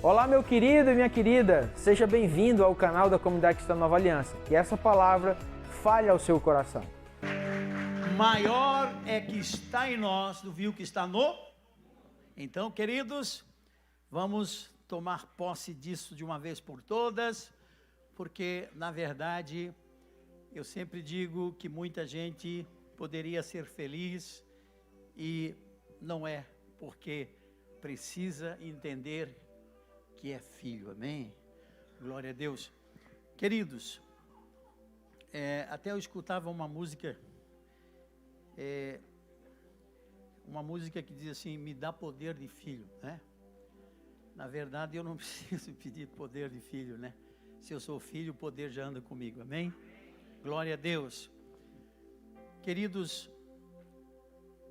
Olá, meu querido e minha querida, seja bem-vindo ao canal da Comunidade Cristã Nova Aliança. Que essa palavra fale ao seu coração. Maior é que está em nós do que está no... Então, queridos, vamos tomar posse disso de uma vez por todas, porque, na verdade, eu sempre digo que muita gente poderia ser feliz e não é, porque precisa entender que é filho, amém? Glória a Deus. Queridos, até eu escutava uma música que diz assim, me dá poder de filho, né? Na verdade, eu não preciso pedir poder de filho, né? Se eu sou filho, o poder já anda comigo, amém? Glória a Deus. Queridos,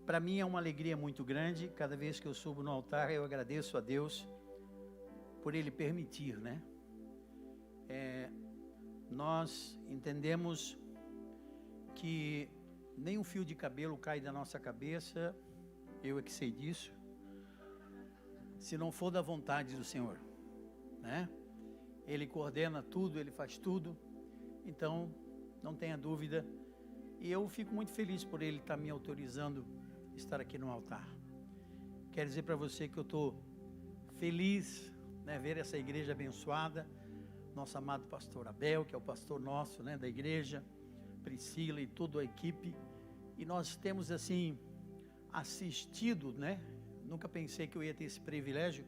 para mim é uma alegria muito grande, cada vez que eu subo no altar, eu agradeço a Deus por Ele permitir, né? Nós entendemos que nem um fio de cabelo cai da nossa cabeça, eu é que sei disso, se não for da vontade do Senhor, né? Ele coordena tudo, Ele faz tudo, então não tenha dúvida, e eu fico muito feliz por Ele estar me autorizando a estar aqui no altar. Quero dizer para você que eu estou feliz, né, ver essa igreja abençoada, nosso amado pastor Abel, que é o pastor nosso, né, da igreja, Priscila e toda a equipe, e nós temos assim, assistido, né, nunca pensei que eu ia ter esse privilégio.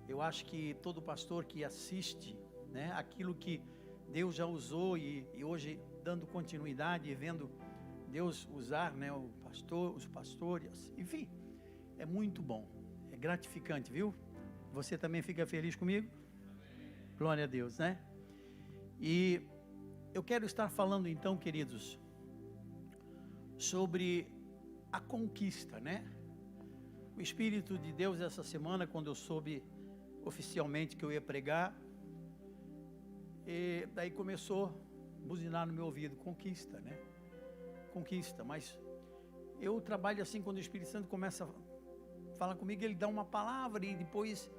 Eu acho que todo pastor que assiste, né, aquilo que Deus já usou e hoje dando continuidade e vendo Deus usar, né, os pastores, enfim, é muito bom, é gratificante, viu? Você também fica feliz comigo? Glória a Deus, né? E eu quero estar falando então, queridos, sobre a conquista, né? O Espírito de Deus essa semana, quando eu soube oficialmente que eu ia pregar, e daí começou a buzinar no meu ouvido, conquista, né? Conquista, mas eu trabalho assim, quando o Espírito Santo começa a falar comigo, ele dá uma palavra e depois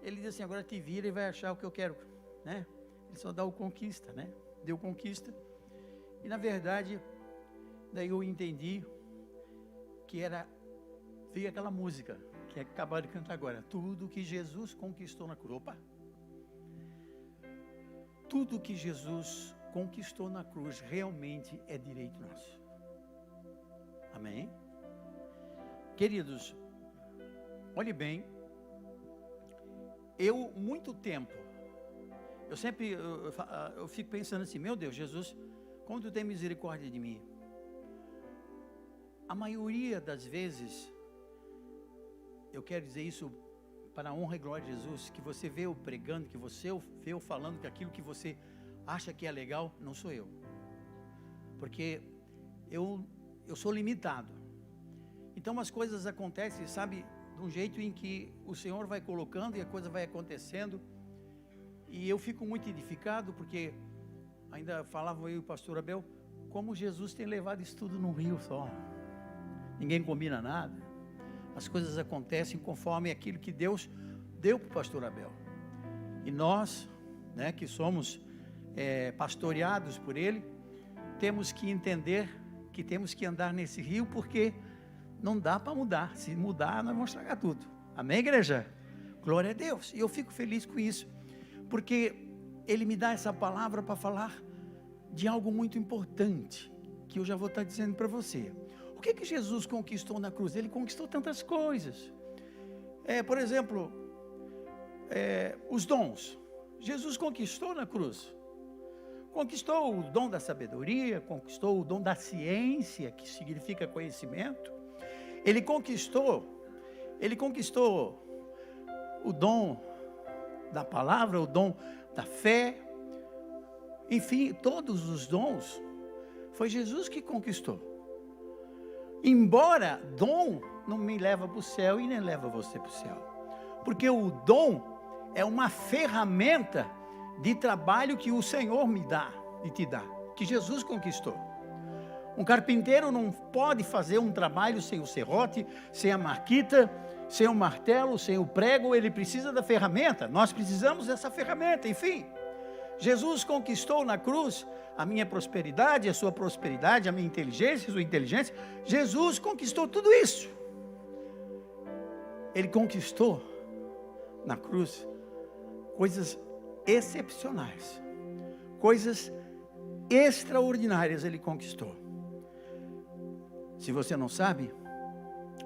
ele diz assim, agora te vira e vai achar o que eu quero, né? Ele só dá o conquista, né? Deu conquista. E na verdade, daí eu entendi que veio aquela música que acabaram de cantar agora. Tudo que Jesus conquistou na cruz. Opa! Tudo que Jesus conquistou na cruz realmente é direito nosso. Amém? Queridos, olhe bem, muito tempo, eu fico pensando assim, meu Deus, Jesus, como tu tem misericórdia de mim? A maioria das vezes, eu quero dizer isso para a honra e glória de Jesus, que você vê eu pregando, que você vê eu falando que aquilo que você acha que é legal, não sou eu. Porque eu sou limitado. Então as coisas acontecem, sabe, de um jeito em que o Senhor vai colocando e a coisa vai acontecendo. E eu fico muito edificado, porque ainda falava eu e o pastor Abel, como Jesus tem levado isso tudo num rio só. Ninguém combina nada. As coisas acontecem conforme aquilo que Deus deu para o pastor Abel. E nós, né, que somos pastoreados por Ele, temos que entender que temos que andar nesse rio, porque não dá para mudar. Se mudar, nós vamos estragar tudo. Amém, igreja? Glória a Deus. E eu fico feliz com isso, porque Ele me dá essa palavra para falar de algo muito importante, que eu já vou estar dizendo para você. O que Jesus conquistou na cruz? Ele conquistou tantas coisas. Por exemplo, os dons. Jesus conquistou na cruz. Conquistou o dom da sabedoria, conquistou o dom da ciência, que significa conhecimento. Ele conquistou o dom da palavra, o dom da fé. Enfim, todos os dons foi Jesus que conquistou. Embora dom não me leva para o céu e nem leva você para o céu, porque o dom é uma ferramenta de trabalho que o Senhor me dá e te dá, que Jesus conquistou. Um carpinteiro não pode fazer um trabalho sem o serrote, sem a marquita, sem o martelo, sem o prego, ele precisa da ferramenta. Nós precisamos dessa ferramenta, enfim. Jesus conquistou na cruz a minha prosperidade, a sua prosperidade, a minha inteligência, a sua inteligência. Jesus conquistou tudo isso. Ele conquistou na cruz coisas excepcionais, coisas extraordinárias ele conquistou. Se você não sabe,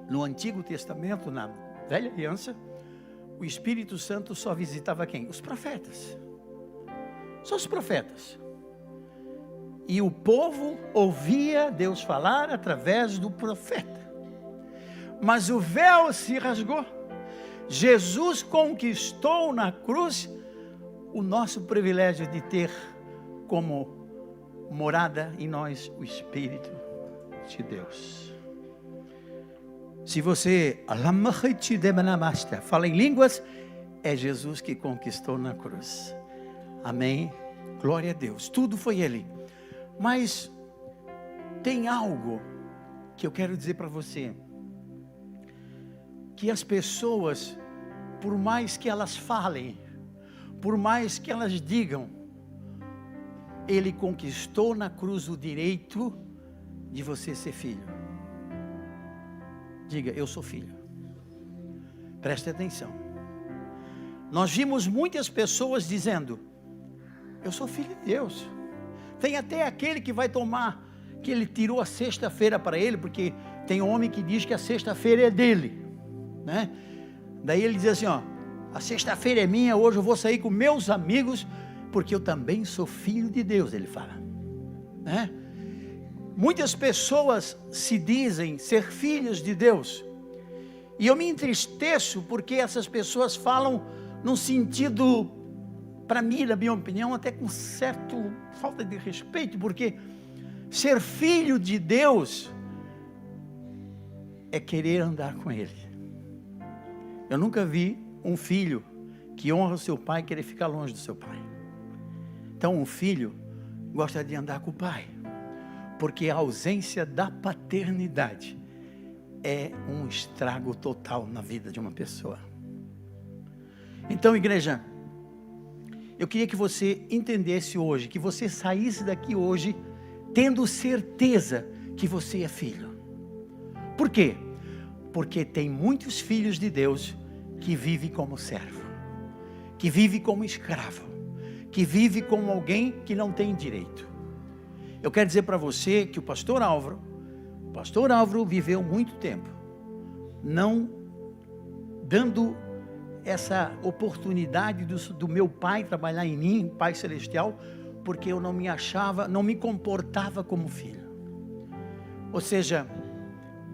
no Antigo Testamento, na Velha Aliança, o Espírito Santo só visitava quem? Os profetas. Só os profetas. E o povo ouvia Deus falar através do profeta. Mas o véu se rasgou. Jesus conquistou na cruz o nosso privilégio de ter como morada em nós o Espírito de Deus. Se você fala em línguas, é Jesus que conquistou na cruz. Amém? Glória a Deus. Tudo foi Ele. Mas tem algo que eu quero dizer para você. Que as pessoas, por mais que elas falem, por mais que elas digam, Ele conquistou na cruz o direito de você ser filho. Diga, eu sou filho. Preste atenção. Nós vimos muitas pessoas dizendo, eu sou filho de Deus. Tem até aquele que vai tomar, que ele tirou a sexta-feira para ele, porque tem homem que diz que a sexta-feira é dele, né? Daí ele diz assim, ó, a sexta-feira é minha, hoje eu vou sair com meus amigos, porque eu também sou filho de Deus, ele fala, né? Muitas pessoas se dizem ser filhos de Deus, e eu me entristeço porque essas pessoas falam num sentido, para mim, na minha opinião, até com certa falta de respeito, porque ser filho de Deus é querer andar com Ele. Eu nunca vi um filho que honra o seu pai querer ficar longe do seu pai. Então um filho gosta de andar com o pai, porque a ausência da paternidade é um estrago total na vida de uma pessoa. Então, igreja, eu queria que você entendesse hoje, que você saísse daqui hoje tendo certeza que você é filho. Por quê? Porque tem muitos filhos de Deus que vivem como servo, que vivem como escravo, que vivem como alguém que não tem direito. Eu quero dizer para você que o pastor Álvaro viveu muito tempo, não dando essa oportunidade do meu pai trabalhar em mim, Pai Celestial, porque eu não me achava, não me comportava como filho. Ou seja,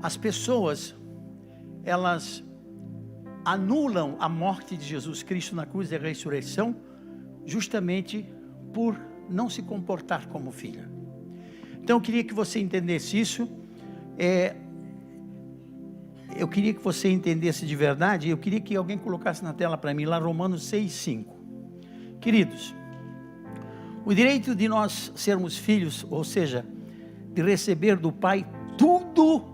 as pessoas, elas anulam a morte de Jesus Cristo na cruz e a ressurreição, justamente por não se comportar como filho. Então eu queria que você entendesse isso, eu queria que você entendesse de verdade, eu queria que alguém colocasse na tela para mim, lá Romanos 6:5. Queridos, o direito de nós sermos filhos, ou seja, de receber do Pai tudo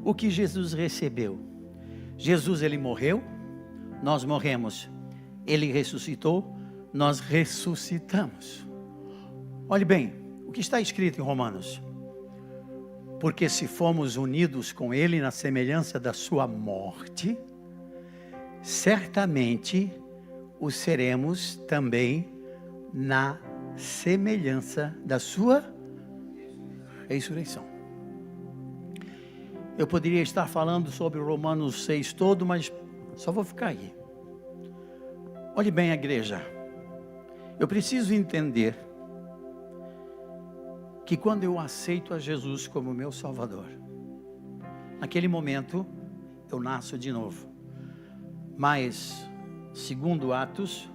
o que Jesus recebeu. Jesus, Ele morreu, nós morremos. Ele ressuscitou, nós ressuscitamos. Olhe bem, o que está escrito em Romanos? Porque se fomos unidos com Ele na semelhança da sua morte, certamente o seremos também na semelhança da sua ressurreição. Eu poderia estar falando sobre Romanos 6 todo, mas só vou ficar aí. Olhe bem, a igreja, eu preciso entender que quando eu aceito a Jesus como meu Salvador, naquele momento eu nasço de novo. Mas, segundo Atos,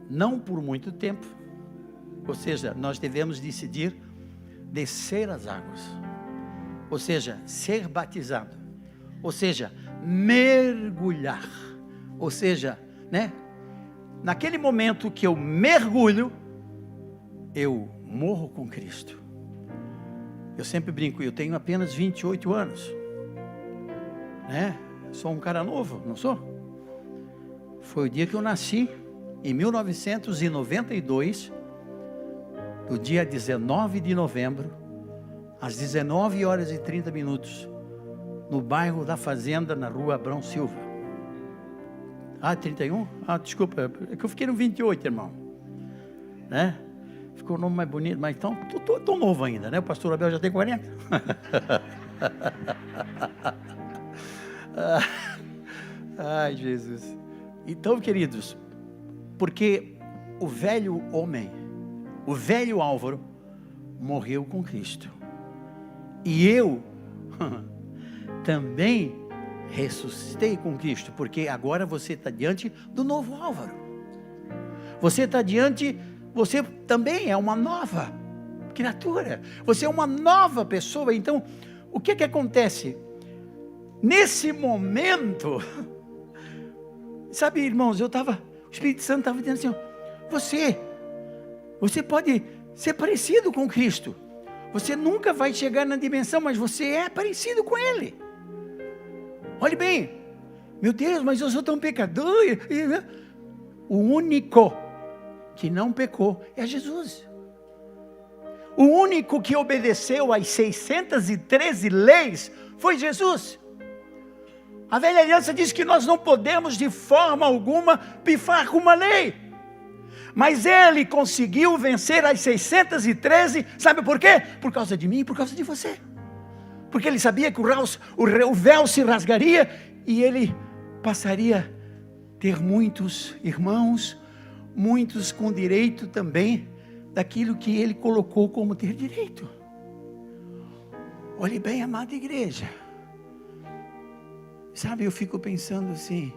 não por muito tempo, ou seja, nós devemos decidir descer as águas, ou seja, ser batizado, ou seja, mergulhar, ou seja, né? Naquele momento que eu mergulho, eu morro com Cristo. Eu sempre brinco, eu tenho apenas 28 anos, né? Sou um cara novo, não sou? Foi o dia que eu nasci, em 1992, no dia 19 de novembro, às 19 horas e 30 minutos, no bairro da Fazenda, na rua Abrão Silva. 31? Desculpa, é que eu fiquei no 28, irmão. Né? Ficou o nome mais bonito, mas então, tô novo ainda, né? O pastor Abel já tem 40. Ai, Jesus. Então, queridos, porque o velho homem, o velho Álvaro, morreu com Cristo. E eu também ressuscitei com Cristo, porque agora você está diante do novo Álvaro. Você está diante, você também é uma nova criatura. Você é uma nova pessoa. Então, o que acontece? Nesse momento, sabe, irmãos, o Espírito Santo estava dizendo assim, você pode ser parecido com Cristo. Você nunca vai chegar na dimensão, mas você é parecido com Ele. Olhe bem, meu Deus, mas eu sou tão pecador. O único que não pecou é Jesus. O único que obedeceu às 613 leis foi Jesus. A velha aliança diz que nós não podemos de forma alguma pifar com uma lei. Mas ele conseguiu vencer as 613, sabe por quê? Por causa de mim e por causa de você. Porque ele sabia que o véu se rasgaria e ele passaria a ter muitos irmãos, muitos com direito também daquilo que ele colocou como ter direito. Olhe bem, amada igreja. Sabe, eu fico pensando assim,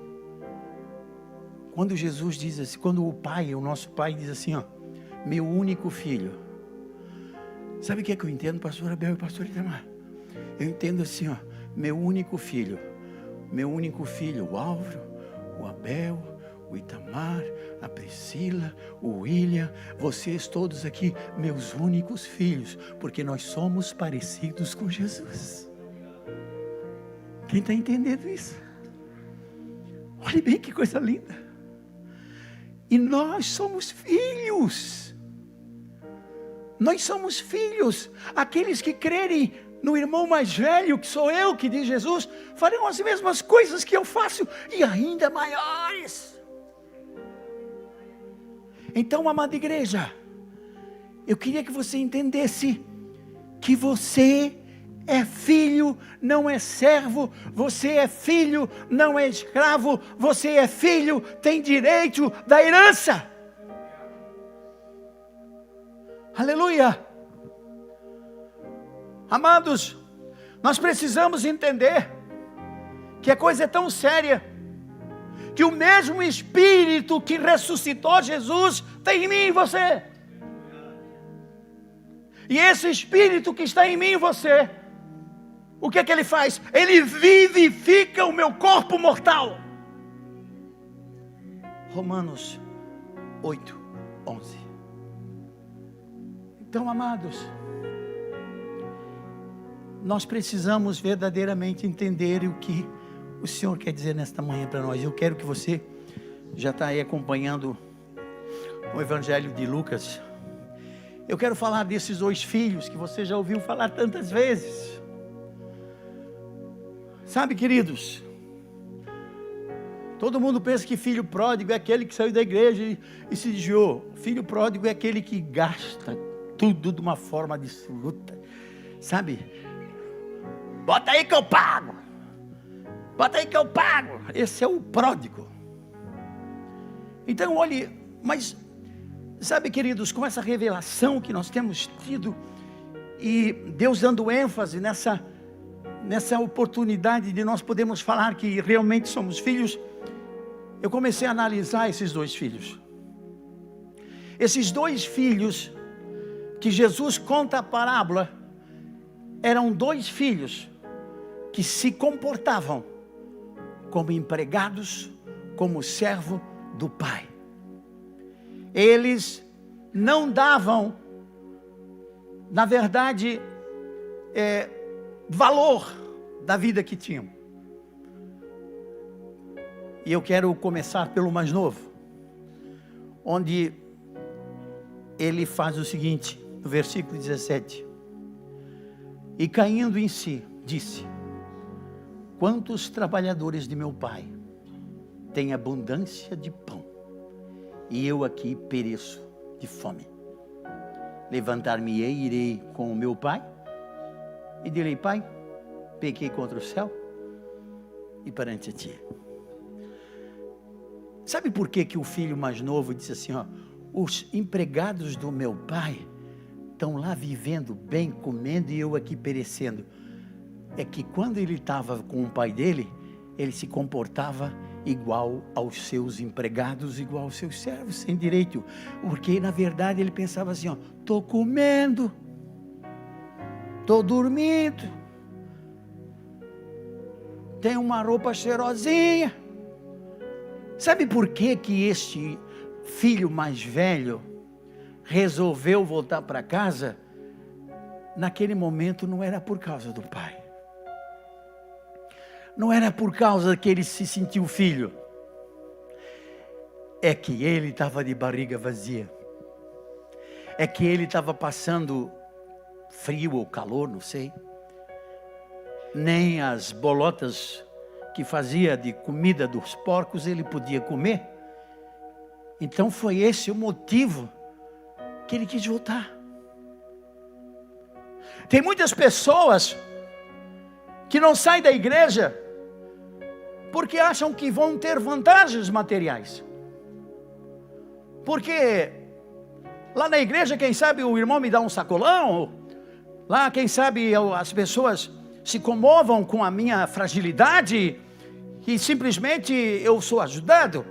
quando Jesus diz assim, quando o nosso pai diz assim, ó, meu único filho. Sabe o que é que eu entendo, pastor Abel e pastor Itamar? Eu entendo assim, ó, meu único filho, o Álvaro, o Abel, o Itamar, a Priscila, o William, vocês todos aqui, meus únicos filhos, porque nós somos parecidos com Jesus. Quem está entendendo isso? Olhe bem que coisa linda. E nós somos filhos. Nós somos filhos. Aqueles que crerem no irmão mais velho, que sou eu, que diz Jesus, farão as mesmas coisas que eu faço e ainda maiores. Então, amada igreja, eu queria que você entendesse que você é filho, não é servo. Você é filho, não é escravo. Você é filho, tem direito da herança. Aleluia. Amados, nós precisamos entender que a coisa é tão séria, que o mesmo Espírito que ressuscitou Jesus tem em mim e em você. E esse Espírito que está em mim e você, o que é que ele faz? Ele vivifica o meu corpo mortal. Romanos 8, 11. Então, amados, nós precisamos verdadeiramente entender o que o Senhor quer dizer nesta manhã para nós. Eu quero que você já está aí acompanhando o Evangelho de Lucas. Eu quero falar desses dois filhos que você já ouviu falar tantas vezes. Sabe, queridos, todo mundo pensa que filho pródigo é aquele que saiu da igreja e se desviou. Filho pródigo é aquele que gasta tudo de uma forma absoluta. Sabe? Bota aí que eu pago. Bota aí que eu pago. Esse é o pródigo. Então, olhe, mas, sabe, queridos, com essa revelação que nós temos tido, e Deus dando ênfase nessa oportunidade de nós podermos falar que realmente somos filhos, eu comecei a analisar esses dois filhos. Esses dois filhos que Jesus conta a parábola, eram dois filhos que se comportavam como empregados, como servo do pai. Eles não davam, na verdade, valor da vida que tinham. E eu quero começar pelo mais novo, onde ele faz o seguinte, no versículo 17. E caindo em si, disse: quantos trabalhadores de meu pai têm abundância de pão, e eu aqui pereço de fome. Levantar-me-ei e irei com o meu pai, e direi: pai, pequei contra o céu e perante ti. Sabe por que o filho mais novo disse assim, ó, os empregados do meu pai estão lá vivendo bem, comendo, e eu aqui perecendo? É que quando ele estava com o pai dele, ele se comportava igual aos seus empregados, igual aos seus servos, sem direito, porque na verdade ele pensava assim, ó, estou comendo, estou dormindo, tenho uma roupa cheirosinha. Sabe por que este filho mais velho resolveu voltar para casa? Naquele momento não era por causa do pai, não era por causa que ele se sentiu filho, é que ele estava de barriga vazia, é que ele estava passando frio ou calor, não sei, nem as bolotas que fazia de comida dos porcos ele podia comer. Então foi esse o motivo que ele quis voltar. Tem muitas pessoas que não saem da igreja porque acham que vão ter vantagens materiais. Porque lá na igreja, quem sabe o irmão me dá um sacolão, lá quem sabe as pessoas se comovam com a minha fragilidade e simplesmente eu sou ajudado.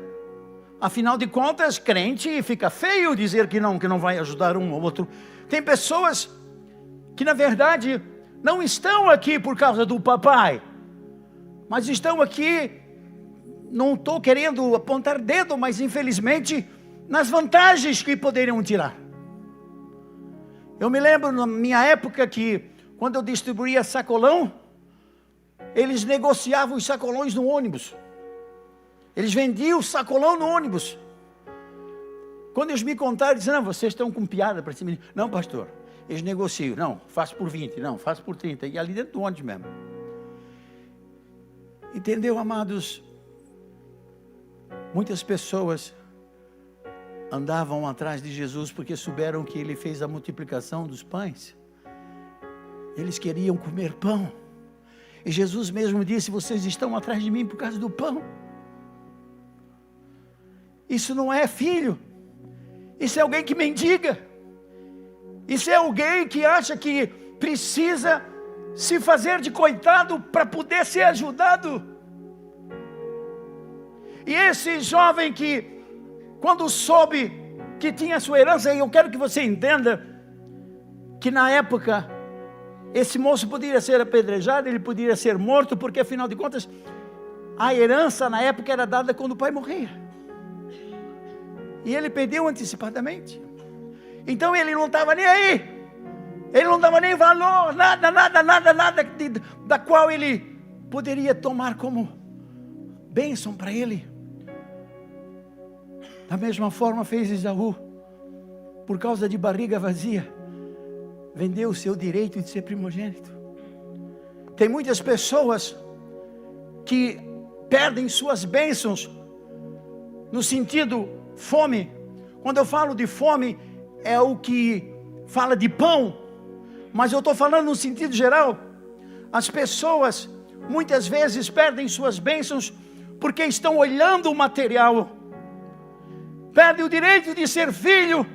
Afinal de contas, crente fica feio dizer que não vai ajudar um ou outro. Tem pessoas que na verdade não estão aqui por causa do papai, mas estão aqui, não estou querendo apontar dedo, mas infelizmente nas vantagens que poderiam tirar. Eu me lembro na minha época que quando eu distribuía sacolão, eles negociavam os sacolões no ônibus. Eles vendiam o sacolão no ônibus. Quando eles me contaram, disseram: não, vocês estão com piada para cima. Não, pastor, eles negociam. Não, faço por 20, não, faço por 30. E ali dentro do ônibus mesmo. Entendeu, amados? Muitas pessoas andavam atrás de Jesus porque souberam que ele fez a multiplicação dos pães. Eles queriam comer pão. E Jesus mesmo disse: vocês estão atrás de mim por causa do pão. Isso não é filho. Isso é alguém que mendiga. Isso é alguém que acha que precisa se fazer de coitado para poder ser ajudado. E esse jovem que, quando soube que tinha sua herança, e eu quero que você entenda que na época esse moço poderia ser apedrejado, ele poderia ser morto, porque afinal de contas a herança na época era dada quando o pai morria. E ele perdeu antecipadamente. Então ele não estava nem aí. Ele não dava nem valor, nada da qual ele poderia tomar como bênção para ele. Da mesma forma fez Esaú, por causa de barriga vazia, vendeu o seu direito de ser primogênito. Tem muitas pessoas que perdem suas bênçãos no sentido fome. Quando eu falo de fome, é o que fala de pão, mas eu estou falando no sentido geral. As pessoas muitas vezes perdem suas bênçãos porque estão olhando o material, perdem o direito de ser filho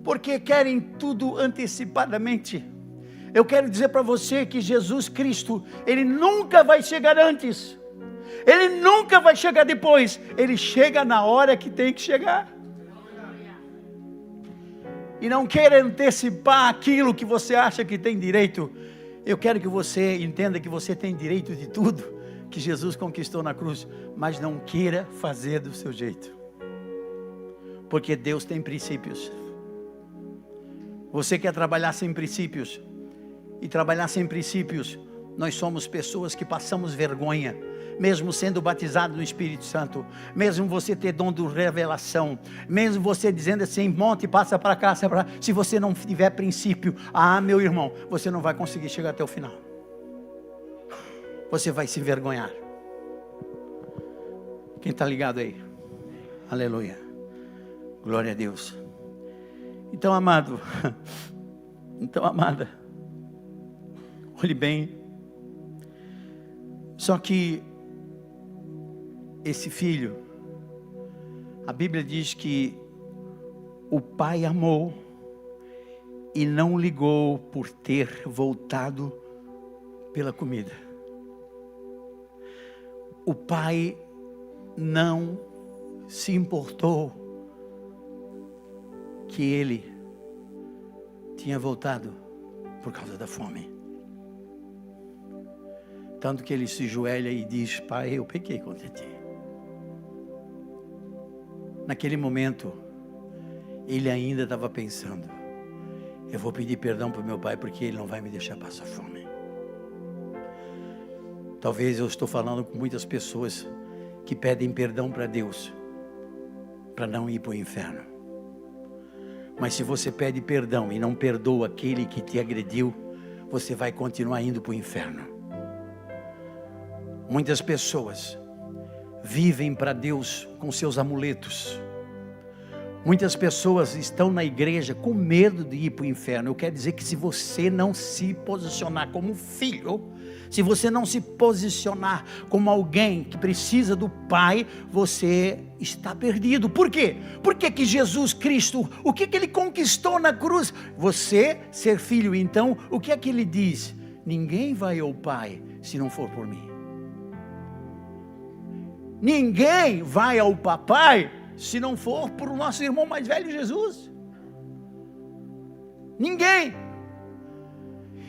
porque querem tudo antecipadamente. Eu quero dizer para você que Jesus Cristo, Ele nunca vai chegar antes, Ele nunca vai chegar depois, Ele chega na hora que tem que chegar. E não queira antecipar aquilo que você acha que tem direito. Eu quero que você entenda que você tem direito de tudo que Jesus conquistou na cruz, mas não queira fazer do seu jeito, porque Deus tem princípios. Você quer trabalhar sem princípios, e trabalhar sem princípios Nós somos pessoas que passamos vergonha, mesmo sendo batizado no Espírito Santo, mesmo você ter dom de revelação, mesmo você dizendo assim, monte, passa para cá, se você não tiver princípio, meu irmão, você não vai conseguir chegar até o final. Você vai se envergonhar. Quem está ligado aí? Aleluia. Glória a Deus. Então, amado, amada, olhe bem. Só que esse filho, a Bíblia diz que o pai amou e não ligou por ter voltado pela comida. O pai não se importou que ele tinha voltado por causa da fome. Tanto que ele se ajoelha e diz: Pai, eu pequei contra ti. Naquele momento, ele ainda estava pensando: eu vou pedir perdão para o meu pai, porque ele não vai me deixar passar fome. Talvez eu estou falando com muitas pessoas que pedem perdão para Deus, para não ir para o inferno. Mas se você pede perdão e não perdoa aquele que te agrediu, você vai continuar indo para o inferno. Muitas pessoas vivem para Deus com seus amuletos. Muitas pessoas estão na igreja com medo de ir para o inferno. Eu quero dizer que se você não se posicionar como filho, se você não se posicionar como alguém que precisa do Pai, você está perdido. Por quê? Porque que Jesus Cristo, o que ele conquistou na cruz? Você ser filho. Então, o que é que ele diz? Ninguém vai ao Pai se não for por mim. Ninguém vai ao papai se não for por o nosso irmão mais velho Jesus. Ninguém.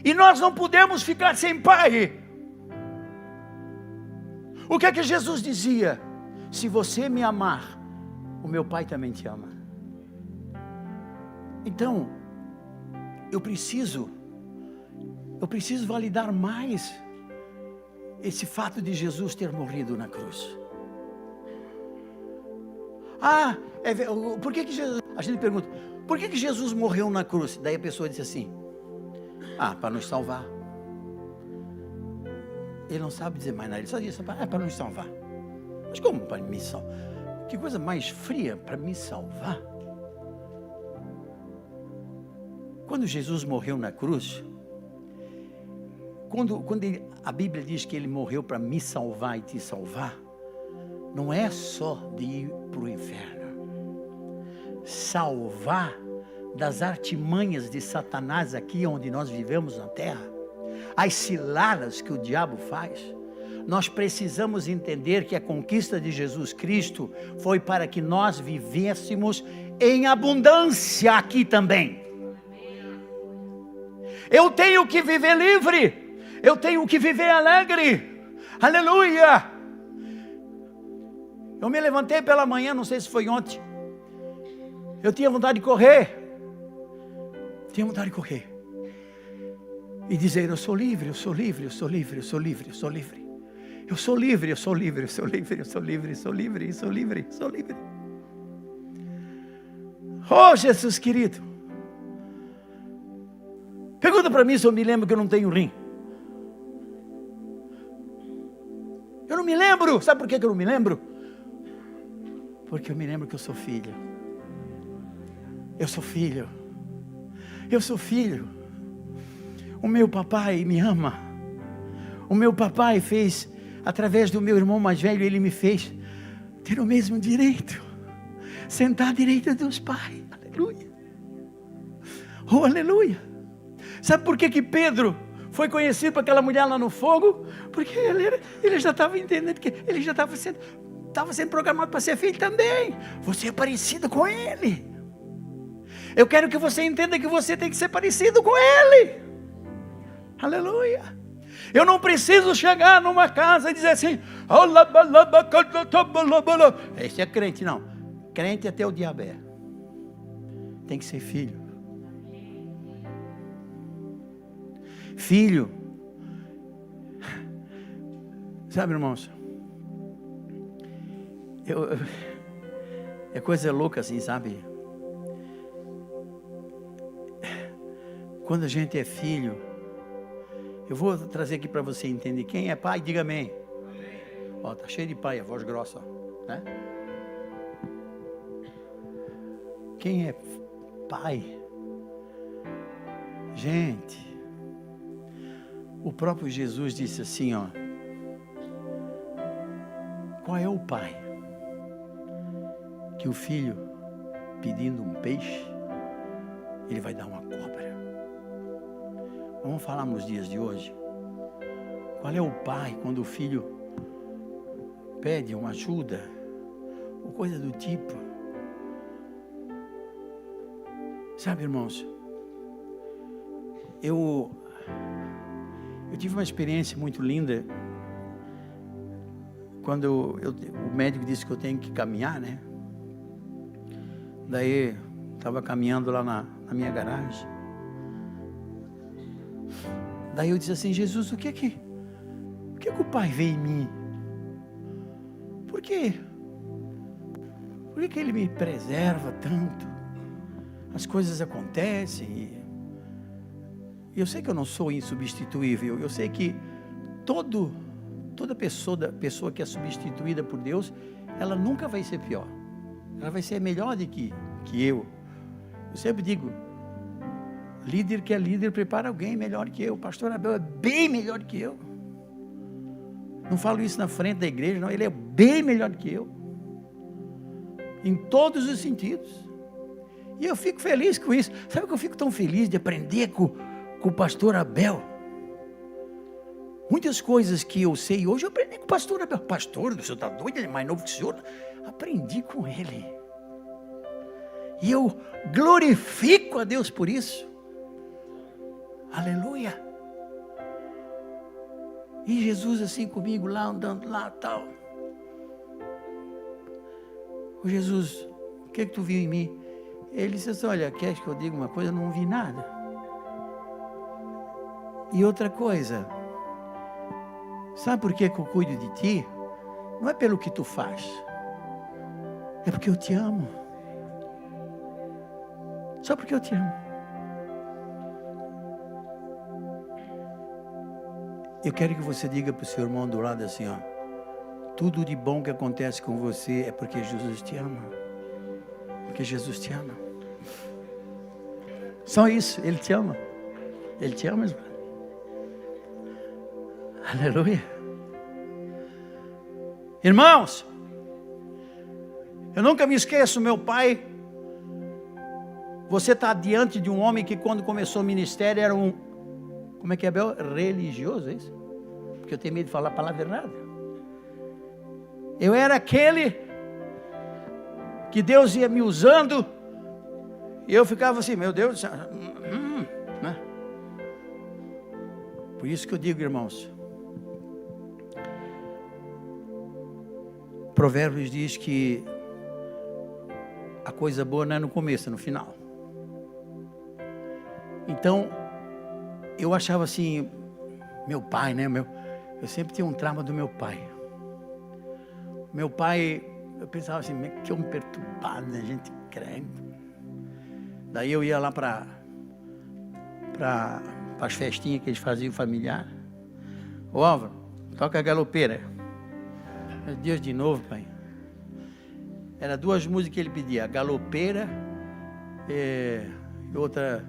E nós não podemos ficar sem pai. O que é que Jesus dizia? Se você me amar, o meu pai também te ama. Então, eu preciso validar mais esse fato de Jesus ter morrido na cruz. Por que Jesus, a gente pergunta, por que Jesus morreu na cruz? Daí a pessoa diz assim, para nos salvar. Ele não sabe dizer mais nada, ele só diz, para nos salvar. Mas como para me salvar? Que coisa mais fria para me salvar? Quando Jesus morreu na cruz, quando a Bíblia diz que ele morreu para me salvar e te salvar, não é só de ir para o inferno. Salvar das artimanhas de Satanás aqui onde nós vivemos na terra, as ciladas que o diabo faz. Nós precisamos entender que a conquista de Jesus Cristo foi para que nós vivêssemos em abundância aqui também. Eu tenho que viver livre, eu tenho que viver alegre, aleluia. Eu me levantei pela manhã, não sei se foi ontem, eu tinha vontade de correr, e dizer, eu sou livre, eu sou livre, eu sou livre, eu sou livre, eu sou livre, eu sou livre, eu sou livre, eu sou livre, eu sou livre, eu sou livre, eu sou livre, eu sou livre. Oh Jesus querido, pergunta para mim se eu me lembro que eu não tenho rim. Eu não me lembro, sabe por que eu não me lembro? Porque eu me lembro que eu sou filho. Eu sou filho. Eu sou filho. O meu papai me ama. O meu papai fez, através do meu irmão mais velho, ele me fez ter o mesmo direito. Sentar à direita de Deus Pai. Aleluia. Oh, aleluia. Sabe por que Pedro foi conhecido por aquela mulher lá no fogo? Porque ele já estava entendendo que ele já estava sendo programado para ser filho também. Você é parecido com ele. Eu quero que você entenda que você tem que ser parecido com ele. Aleluia. Eu não preciso chegar numa casa e dizer assim, esse é crente, não. Crente até o diabo é. Tem que ser filho. Filho Sabe, irmãos, é coisa louca assim, sabe? Quando a gente é filho, eu vou trazer aqui para você entender. Quem é pai, diga amém. Ó, tá cheio de pai, a voz grossa, ó, né? Quem é pai? Gente, o próprio Jesus disse assim, ó. Qual é o pai que o filho pedindo um peixe, ele vai dar uma cobra? Vamos falar nos dias de hoje. Qual é o pai quando o filho pede uma ajuda, ou coisa do tipo? Sabe, irmãos, eu tive uma experiência muito linda quando o médico disse que eu tenho que caminhar, né? Daí estava caminhando lá na minha garagem. Daí eu disse assim: Jesus, o que o Pai vê em mim? Por quê? Por que Ele me preserva tanto? As coisas acontecem e eu sei que eu não sou insubstituível. Eu sei que toda pessoa que é substituída por Deus, ela nunca vai ser pior. Ela vai ser melhor do que eu. Eu sempre digo, líder que é líder prepara alguém melhor que eu. O pastor Abel é bem melhor que eu. Não falo isso na frente da igreja, não. Ele é bem melhor que eu. Em todos os sentidos. E eu fico feliz com isso. Sabe que eu fico tão feliz de aprender com o pastor Abel? Muitas coisas que eu sei hoje, eu aprendi com o pastor Abel. Pastor, o senhor está doido? Ele é mais novo que o senhor. Aprendi com ele. E eu glorifico a Deus por isso. Aleluia. E Jesus assim comigo lá, andando lá, tal. O Jesus, o que tu viu em mim? Ele disse assim: olha, queres que eu diga uma coisa? Eu não vi nada. E outra coisa, sabe por que eu cuido de ti? Não é pelo que tu faz, é porque eu te amo. Só porque eu te amo. Eu quero que você diga para o seu irmão do lado assim, ó: tudo de bom que acontece com você é porque Jesus te ama. Porque Jesus te ama. Só isso, Ele te ama. Ele te ama, irmão. Aleluia. Irmãos, eu nunca me esqueço, meu pai. Você está diante de um homem que quando começou o ministério era um, como é que é, Bel? Religioso, é isso? Porque eu tenho medo de falar a palavra errada. Eu era aquele que Deus ia me usando e eu ficava assim, meu Deus, né? Por isso que eu digo, irmãos, Provérbios diz que a coisa boa não é no começo, é no final. Então, eu achava assim, meu pai, né? Eu sempre tinha um trauma do meu pai. Meu pai, eu pensava assim, que homem perturbado, né? Gente crente. Daí eu ia lá para as festinhas que eles faziam familiar. Ô Álvaro, toca a galopeira. Meu Deus, de novo, pai. Era 2 músicas que ele pedia, a galopeira e outra,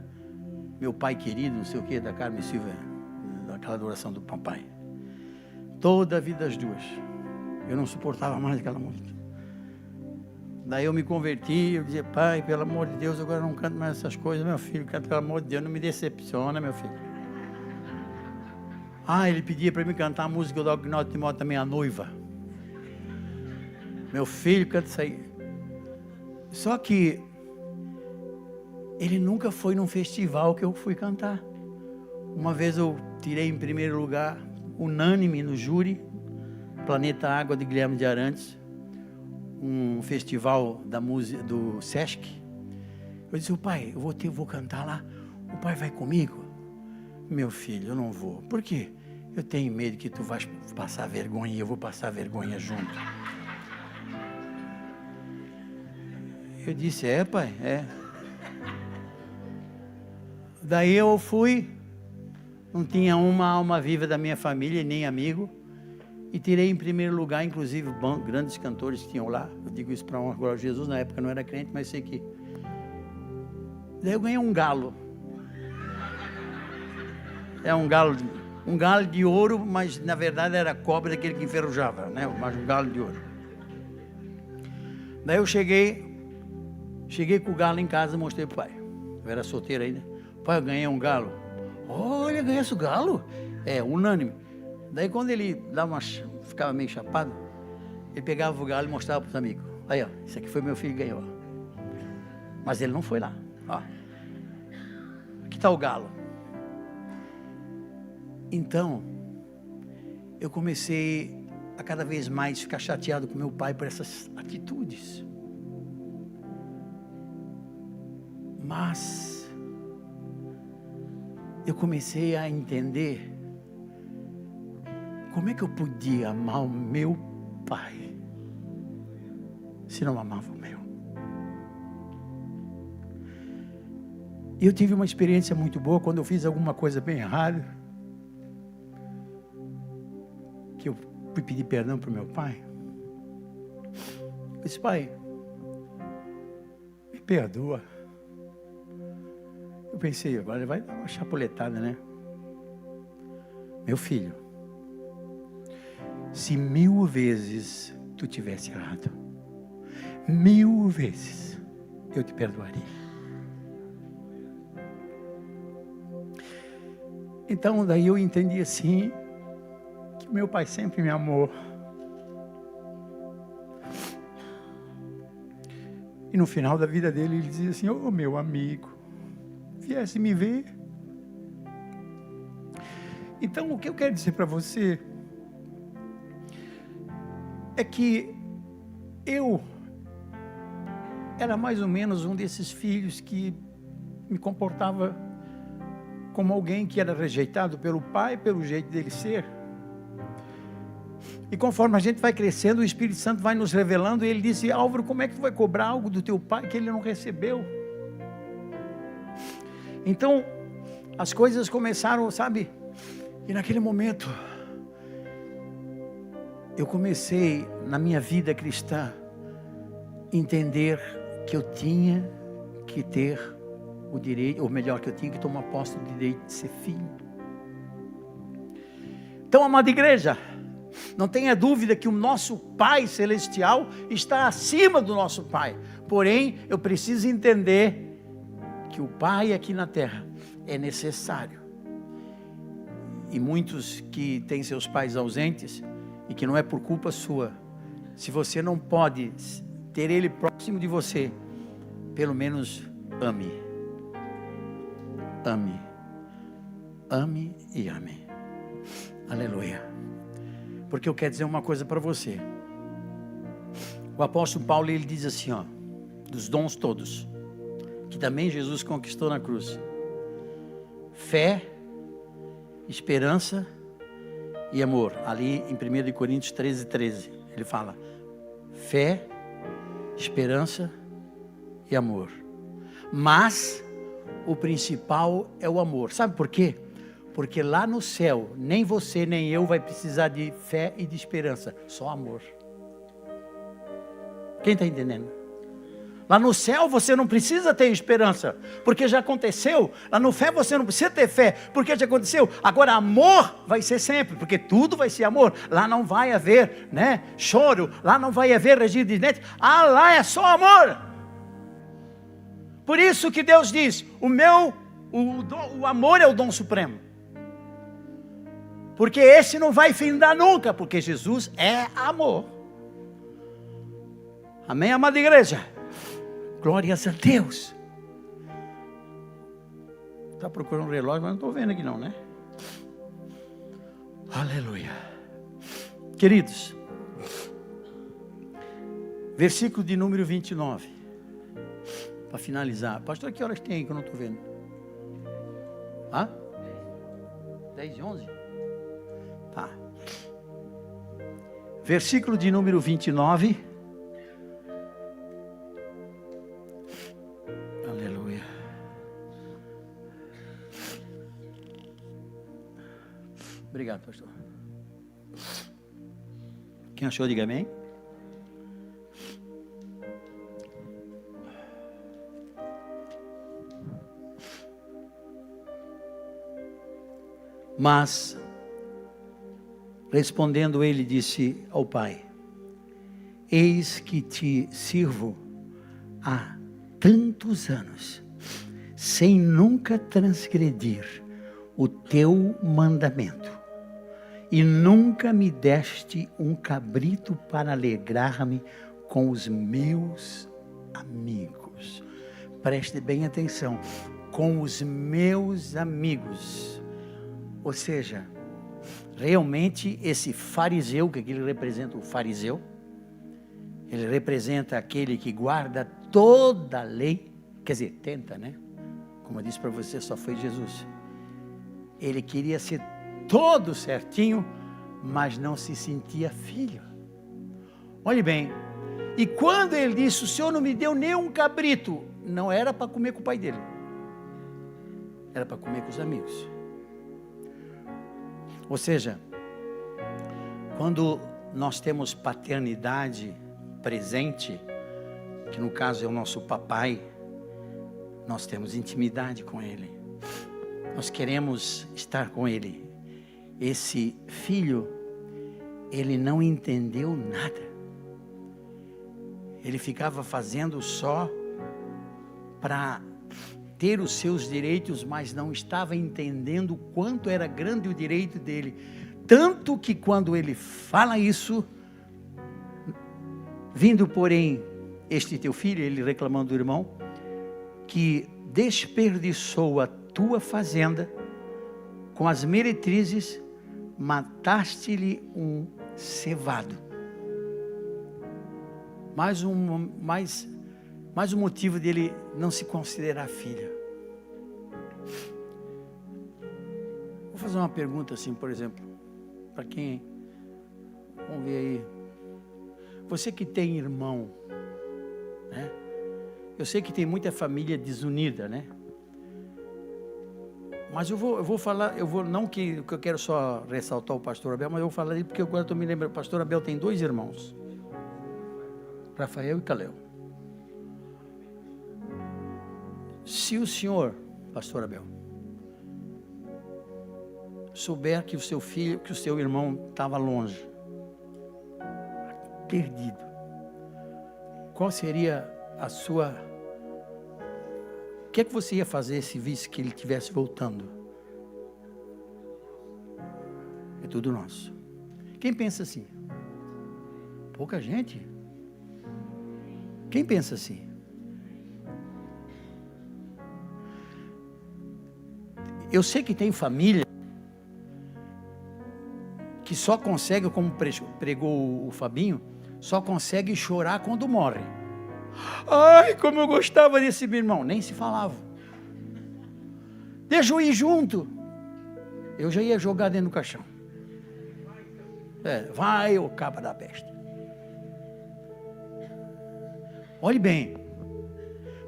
meu pai querido, não sei o que, da Carmen Silva, daquela adoração do papai. Toda a vida as 2. Eu não suportava mais aquela música. Daí eu me converti, eu dizia, pai, pelo amor de Deus, agora eu não canto mais essas coisas, meu filho, canto pelo amor de Deus, não me decepciona, meu filho. Ele pedia para mim cantar a música do Agnaldo Timóteo também, A Noiva. Meu filho, canta isso aí. Só que ele nunca foi num festival que eu fui cantar. Uma vez eu tirei em primeiro lugar, unânime no júri, Planeta Água de Guilherme de Arantes, um festival da música do Sesc. Eu disse, o pai, eu vou cantar lá, o pai vai comigo? Meu filho, eu não vou. Por quê? eu tenho medo que tu vais passar vergonha e eu vou passar vergonha junto. Eu disse, pai, é. Daí eu fui, não tinha uma alma viva da minha família, nem amigo, e tirei em primeiro lugar, inclusive, grandes cantores que tinham lá. Eu digo isso para honra glória a Jesus, na época eu não era crente, mas sei que... Daí eu ganhei um galo. É um galo de ouro, mas na verdade era cobre daquele que enferrujava, né? Mas um galo de ouro. Daí eu cheguei com o galo em casa e mostrei pro pai. Eu era solteiro ainda. Pai, eu ganhei um galo. Olha, ganhasse o galo? É, unânime. Daí quando ele ficava meio chapado, ele pegava o galo e mostrava para os amigos. Aí, ó, isso aqui foi meu filho que ganhou. Mas ele não foi lá. Ó, aqui está o galo. Então, eu comecei a cada vez mais ficar chateado com meu pai por essas atitudes. Mas eu comecei a entender como é que eu podia amar o meu pai se não amava o meu. E eu tive uma experiência muito boa quando eu fiz alguma coisa bem errada, que eu fui pedir perdão para o meu pai. Eu disse, pai, me perdoa. Eu pensei, agora ele vai dar uma chapuletada, né? Meu filho, se 1000 vezes tu tivesse errado, 1000 vezes eu te perdoaria. Então daí eu entendi assim, que o meu pai sempre me amou. E no final da vida dele ele dizia assim, ô meu amigo, viesse me ver. Então o que eu quero dizer para você é que eu era mais ou menos um desses filhos que me comportava como alguém que era rejeitado pelo pai, pelo jeito dele ser. E conforme a gente vai crescendo, o Espírito Santo vai nos revelando, e ele disse, Álvaro, como é que tu vai cobrar algo do teu pai que ele não recebeu? Então, as coisas começaram, sabe? E naquele momento, eu comecei, na minha vida cristã, entender que eu tinha que ter o direito, ou melhor, que eu tinha que tomar posse do direito de ser filho. Então, amada igreja, não tenha dúvida que o nosso Pai Celestial está acima do nosso Pai. Porém, eu preciso entender que o Pai aqui na terra é necessário. E muitos que têm seus pais ausentes, e que não é por culpa sua, se você não pode ter ele próximo de você, pelo menos ame. Ame. Ame e ame. Aleluia. Porque eu quero dizer uma coisa para você. O apóstolo Paulo, ele diz assim, ó, dos dons todos, que também Jesus conquistou na cruz: fé, esperança e amor. Ali em 1 Coríntios 13, ele fala: fé, esperança e amor. Mas o principal é o amor. Sabe por quê? Porque lá no céu, nem você nem eu vai precisar de fé e de esperança, só amor. Quem está entendendo? Lá no céu você não precisa ter esperança, porque já aconteceu. Lá no céu você não precisa ter fé, porque já aconteceu. Agora amor vai ser sempre, porque tudo vai ser amor. Lá não vai haver, né, choro, lá não vai haver regime de dentes. Lá é só amor. Por isso que Deus diz, o amor é o dom supremo. Porque esse não vai findar nunca, porque Jesus é amor. Amém, amada igreja? Glórias a Deus. Está procurando um relógio, mas não estou vendo aqui não, né? Aleluia. Queridos, versículo de número 29. Para finalizar. Pastor, que horas tem aí que eu não estou vendo? 10 e 11? versículo de número 29. Aleluia. Obrigado, pastor. Quem achou, diga amém. Mas, respondendo ele, disse ao pai: eis que te sirvo há tantos anos, sem nunca transgredir o teu mandamento, e nunca me deste um cabrito para alegrar-me com os meus amigos. Preste bem atenção, com os meus amigos. Ou seja, realmente esse fariseu, que ele representa o fariseu, ele representa aquele que guarda toda a lei, quer dizer, tenta, né? Como eu disse para você, só foi Jesus. Ele queria ser todo certinho, mas não se sentia filho. Olhe bem, e quando ele disse, o Senhor não me deu nem um cabrito, não era para comer com o pai dele, era para comer com os amigos. Ou seja, quando nós temos paternidade presente, que no caso é o nosso papai, nós temos intimidade com ele, nós queremos estar com ele. Esse filho, ele não entendeu nada, ele ficava fazendo só para ter os seus direitos, mas não estava entendendo o quanto era grande o direito dele. Tanto que quando ele fala isso, vindo porém este teu filho, ele reclamando do irmão, que desperdiçou a tua fazenda com as meretrizes, mataste-lhe um cevado. Mais um motivo dele não se considerar filho. Vou fazer uma pergunta assim, por exemplo, para quem, vamos ver aí, você que tem irmão, né? Eu sei que tem muita família desunida, né? Mas eu vou falar, não que eu quero só ressaltar o pastor Abel, mas eu vou falar dele porque agora estou me lembrando, o pastor Abel tem 2 irmãos, Rafael e Caleu. Se o senhor, pastor Abel, souber que o seu filho, que o seu irmão estava longe, perdido, qual seria a sua... O que é que você ia fazer se visse que ele estivesse voltando? É tudo nosso. Quem pensa assim? Pouca gente. Quem pensa assim? Eu sei que tem família que só consegue, como pregou o Fabinho, só consegue chorar quando morre. Ai, como eu gostava desse meu irmão. Nem se falava. Deixa eu ir junto. Eu já ia jogar dentro do caixão. Vai, ô caba da peste. Olhe bem.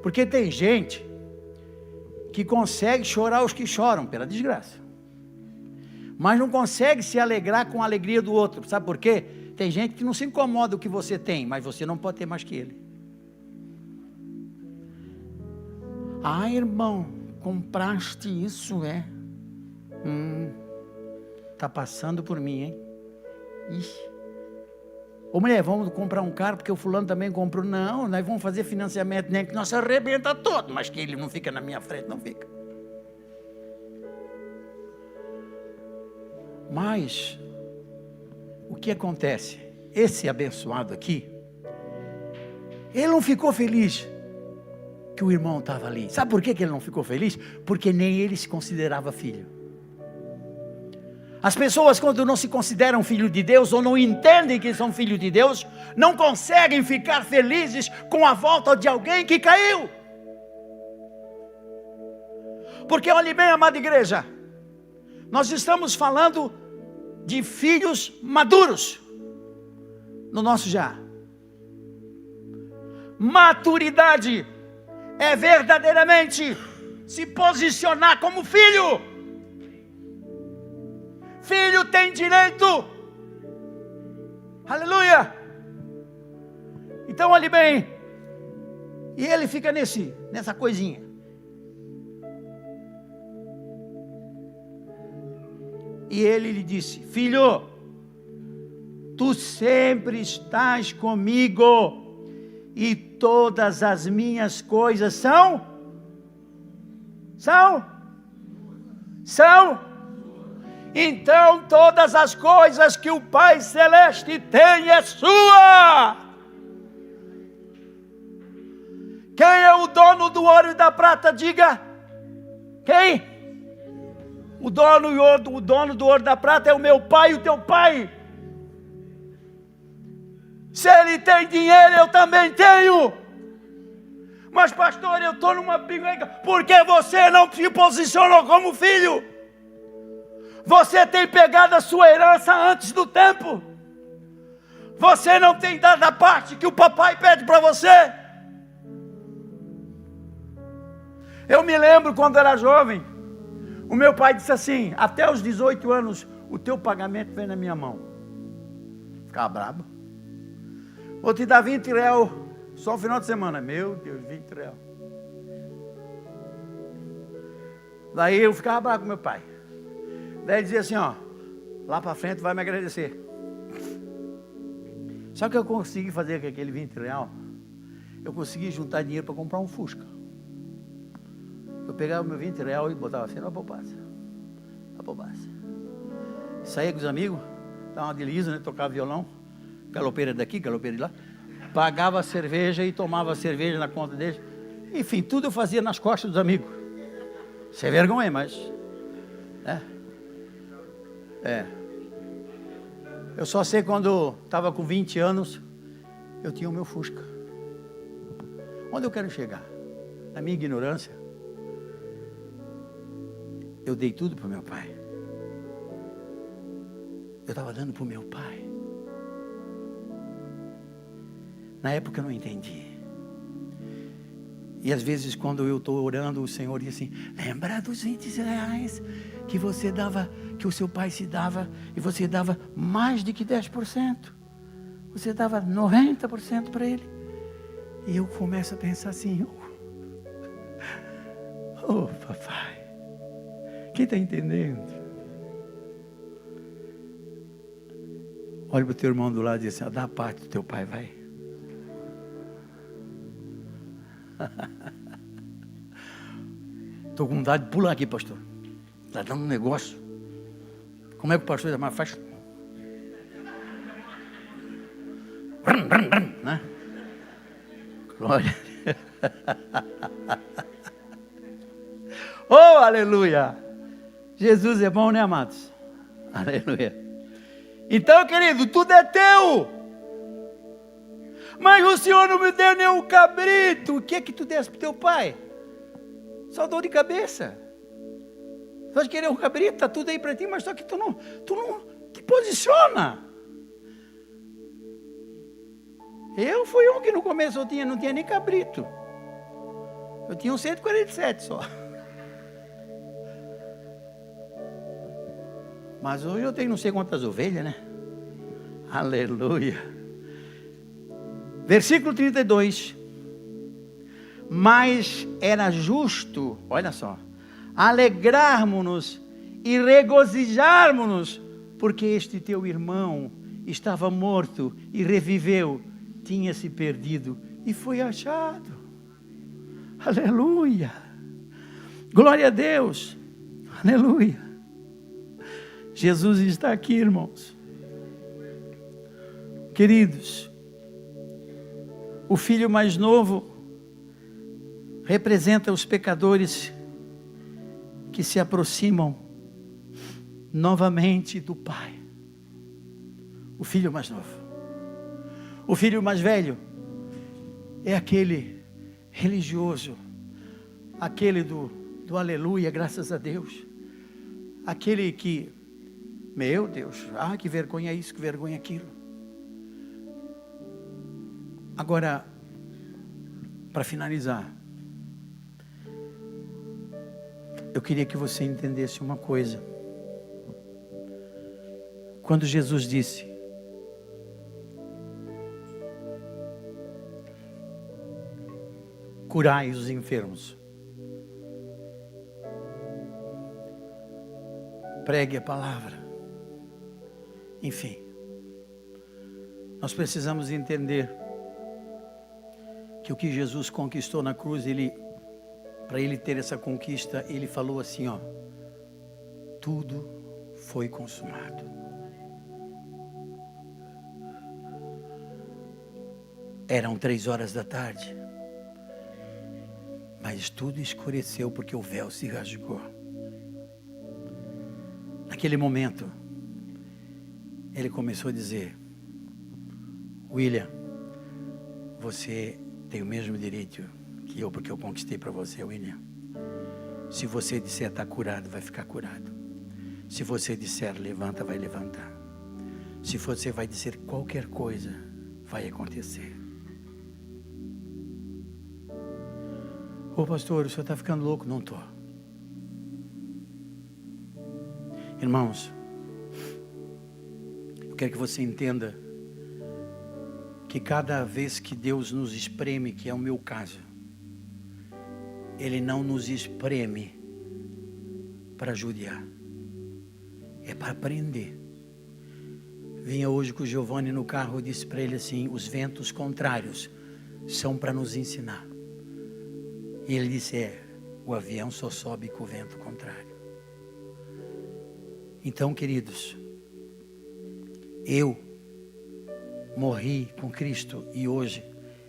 Porque tem gente que consegue chorar os que choram pela desgraça, mas não consegue se alegrar com a alegria do outro. Sabe por quê? Tem gente que não se incomoda o que você tem, mas você não pode ter mais que ele. Ah, irmão, compraste isso, é? Tá passando por mim, hein? Ixi. Ô mulher, vamos comprar um carro porque o fulano também comprou. Não, nós vamos fazer financiamento, né? Que nós arrebenta todo, mas que ele não fica na minha frente, não fica. Mas, o que acontece? Esse abençoado aqui, ele não ficou feliz que o irmão estava ali. Sabe por que ele não ficou feliz? Porque nem ele se considerava filho. As pessoas, quando não se consideram filho de Deus, ou não entendem que são filhos de Deus, não conseguem ficar felizes com a volta de alguém que caiu. Porque olhe bem, amada igreja, nós estamos falando de filhos maduros. no nosso já. Maturidade é verdadeiramente se posicionar como filho. Filho tem direito. Aleluia. Então olhe bem. E ele fica nessa coisinha. E ele lhe disse: filho, tu sempre estás comigo, e todas as minhas coisas são. Então todas as coisas que o Pai Celeste tem é sua. Quem é o dono do ouro e da prata? Diga. Quem? O dono do ouro e da prata é o meu pai e o teu pai. Se ele tem dinheiro, eu também tenho. Mas pastor, eu estou numa briga. Porque você não se posicionou como filho. Você tem pegado a sua herança antes do tempo. Você não tem dado a parte que o papai pede para você. Eu me lembro quando era jovem, o meu pai disse assim: até os 18 anos, o teu pagamento vem na minha mão. Ficava brabo. Vou te dar 20 real só o final de semana. Meu Deus, 20 real. Daí eu ficava bravo com meu pai. Daí ele dizia assim, ó, lá para frente vai me agradecer. Sabe o que eu consegui fazer com aquele 20 real? Eu consegui juntar dinheiro para comprar um Fusca. Eu pegava meu 20 real e botava assim na poupança. Na poupança. Saía com os amigos, dava uma delícia, né? Tocava violão, galopeira daqui, galopeira de lá. Pagava a cerveja e tomava a cerveja na conta deles. Enfim, tudo eu fazia nas costas dos amigos. Sem vergonha, mas... Eu só sei quando estava com 20 anos, eu tinha o meu Fusca. Onde eu quero chegar? Na minha ignorância, eu dei tudo para o meu pai. Eu estava dando para o meu pai. Na época eu não entendi. E às vezes quando eu estou orando, o Senhor diz assim: lembra dos 20 reais que você dava, que o seu pai se dava, e você dava mais de que 10%. Você dava 90% para ele. E eu começo a pensar assim: oh papai, quem está entendendo? Olha para o teu irmão do lado e diz assim: dá a parte do teu pai, vai. Estou com vontade de pular aqui, pastor. Está dando um negócio. Como é que o pastor diz? Mas faz. Né? Glória. Oh, aleluia. Jesus é bom, né, amados? Aleluia. Então, querido, tudo é teu. Mas o Senhor não me deu nem um cabrito. O que é que tu desse para o teu pai? Só dor de cabeça. Tu vai querer um cabrito, está tudo aí para ti, mas só que tu não te posiciona. Eu fui um que no começo não tinha nem cabrito. Eu tinha um 147 só. Mas hoje eu tenho não sei quantas ovelhas, né? Aleluia. Versículo 32. Mas era justo, olha só, alegrarmos-nos e regozijarmos-nos, porque este teu irmão estava morto e reviveu, tinha se perdido e foi achado. Aleluia. Glória a Deus. Aleluia. Jesus está aqui, irmãos. Queridos, o filho mais novo representa os pecadores que se aproximam novamente do Pai. O filho mais novo. O filho mais velho é aquele religioso, aquele do aleluia, graças a Deus. Aquele que, meu Deus, que vergonha isso, que vergonha aquilo. Agora, para finalizar, eu queria que você entendesse uma coisa. Quando Jesus disse: curai os enfermos, pregue a palavra, enfim, nós precisamos entender que o que Jesus conquistou na cruz, para ele ter essa conquista, ele falou assim, ó: tudo foi consumado. Eram 3 horas da tarde, mas tudo escureceu porque o véu se rasgou. Naquele momento, ele começou a dizer: William, você tem o mesmo direito que eu, porque eu conquistei para você, William. Se você disser está curado, vai ficar curado. Se você disser levanta, vai levantar. Se você vai dizer qualquer coisa, vai acontecer. Ô pastor, o senhor está ficando louco? Não estou. Irmãos, eu quero que você entenda que cada vez que Deus nos espreme, que é o meu caso, Ele não nos espreme para judiar, é para aprender. Vinha hoje com o Giovanni no carro, eu disse para ele assim: os ventos contrários são para nos ensinar. E ele disse: o avião só sobe com o vento contrário. Então, queridos, eu morri com Cristo e hoje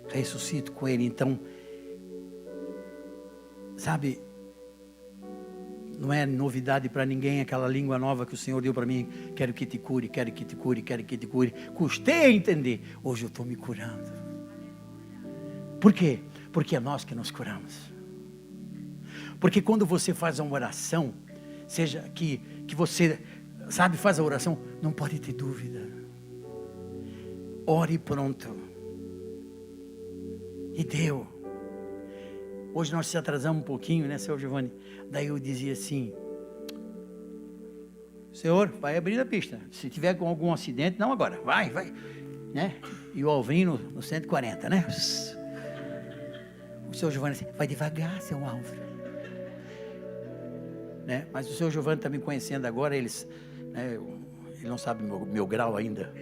ressuscito com Ele. Então, sabe, não é novidade para ninguém aquela língua nova que o Senhor deu para mim. Quero que te cure, quero que te cure, quero que te cure. Custei a entender. Hoje eu estou me curando. Por quê? Porque é nós que nos curamos. Porque quando você faz uma oração, seja que você, sabe, faz a oração, não pode ter dúvida. Ore pronto. E deu. Hoje nós se atrasamos um pouquinho, né, seu Giovanni? Daí eu dizia assim: Senhor, vai abrir a pista. Se tiver com algum acidente, não agora, vai, né? E o Alvinho no 140, né? O seu Giovanni assim: vai devagar, seu Álvaro. Né? Mas o seu Giovanni está me conhecendo agora, né, ele não sabe meu grau ainda.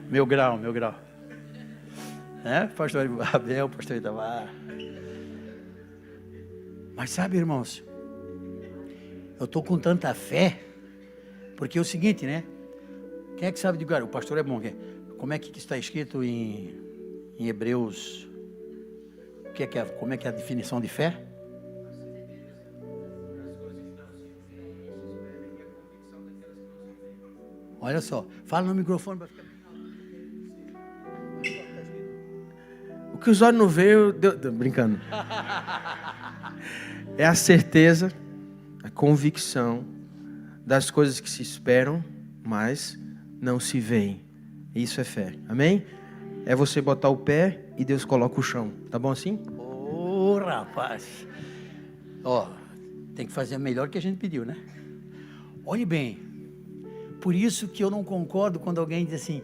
Meu grau. Né? Pastor Abel, pastor Itamar. Mas sabe, irmãos, eu estou com tanta fé, porque é o seguinte, né? Quem é que sabe de agora? O pastor é bom. Como é que está escrito em Hebreus? Como é que é a definição de fé? Olha só, fala no microfone para ficar. O que os olhos não veem, brincando. É a certeza, a convicção das coisas que se esperam, mas não se veem. Isso é fé. Amém? É você botar o pé e Deus coloca o chão. Tá bom assim? Ô, rapaz. Ó, tem que fazer melhor que a gente pediu, né? Olhe bem. Por isso que eu não concordo quando alguém diz assim: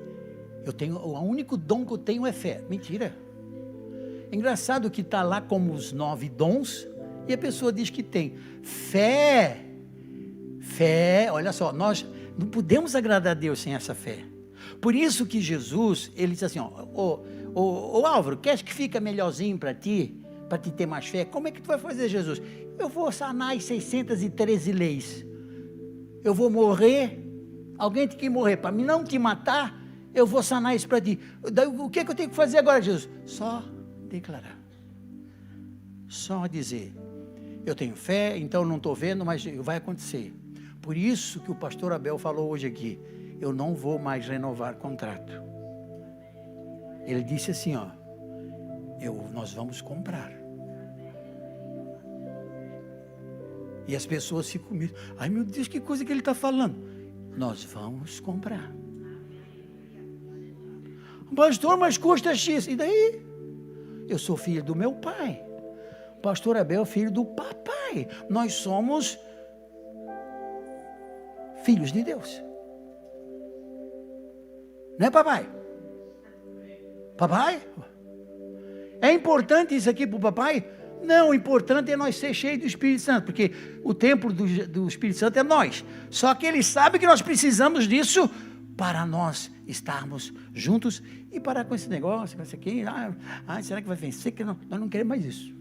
o único dom que eu tenho é fé. Mentira. É engraçado que está lá como os 9 dons e a pessoa diz que tem fé. Fé, olha só, nós não podemos agradar a Deus sem essa fé. Por isso que Jesus, ele diz assim: ô Álvaro, queres que fica melhorzinho para ti ter mais fé? Como é que tu vai fazer, Jesus? Eu vou sanar as 613 leis. Eu vou morrer, alguém tem que morrer para não te matar. Eu vou sanar isso para ti. Daí, o que eu tenho que fazer agora, Jesus? Só declarar. Só dizer: eu tenho fé, então não estou vendo, mas vai acontecer. Por isso que o pastor Abel falou hoje aqui: eu não vou mais renovar contrato. Ele disse assim, ó: nós vamos comprar. E as pessoas ficam comigo: ai meu Deus, que coisa que ele está falando. Nós vamos comprar. Pastor, mas custa X. E daí? Eu sou filho do meu pai. Pastor Abel é filho do papai. Nós somos filhos de Deus. Não é, papai? Papai? É importante isso aqui para o papai? Não, o importante é nós ser cheios do Espírito Santo, porque o templo do Espírito Santo é nós. Só que ele sabe que nós precisamos disso para nós estarmos juntos e parar com esse negócio, com isso aqui. Será que vai vencer? Que nós não queremos mais isso.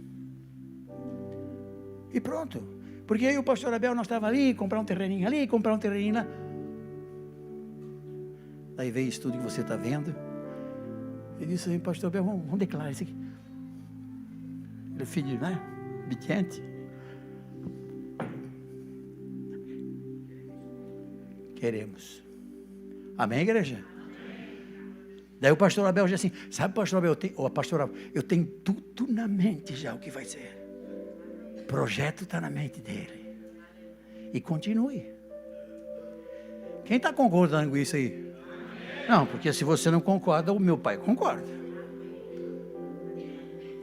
E pronto. Porque aí o pastor Abel, nós estávamos ali, comprar um terreninho ali, comprar um terreninho lá. Daí veio isso tudo que você está vendo. Ele disse assim, pastor Abel, vamos declarar isso aqui. Ele é filho, né? Vicente. Queremos. Amém, igreja? Daí o pastor Abel disse assim, sabe, pastor Abel, eu tenho tudo na mente já o que vai ser. O projeto está na mente dele. E continue. Quem está concordando com isso aí? Não, porque se você não concorda, o meu pai concorda.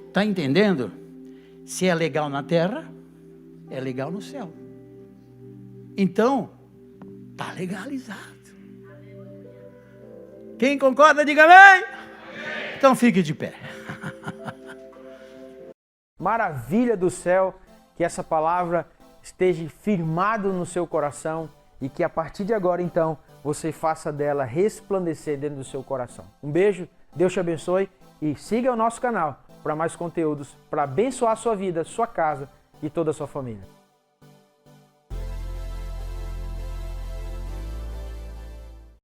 Está entendendo? Se é legal na terra, é legal no céu. Então, está legalizado. Quem concorda, diga amém. Então fique de pé. Maravilha do céu, que essa palavra esteja firmado no seu coração e que a partir de agora, então, você faça dela resplandecer dentro do seu coração. Um beijo, Deus te abençoe e siga o nosso canal para mais conteúdos para abençoar a sua vida, sua casa e toda a sua família.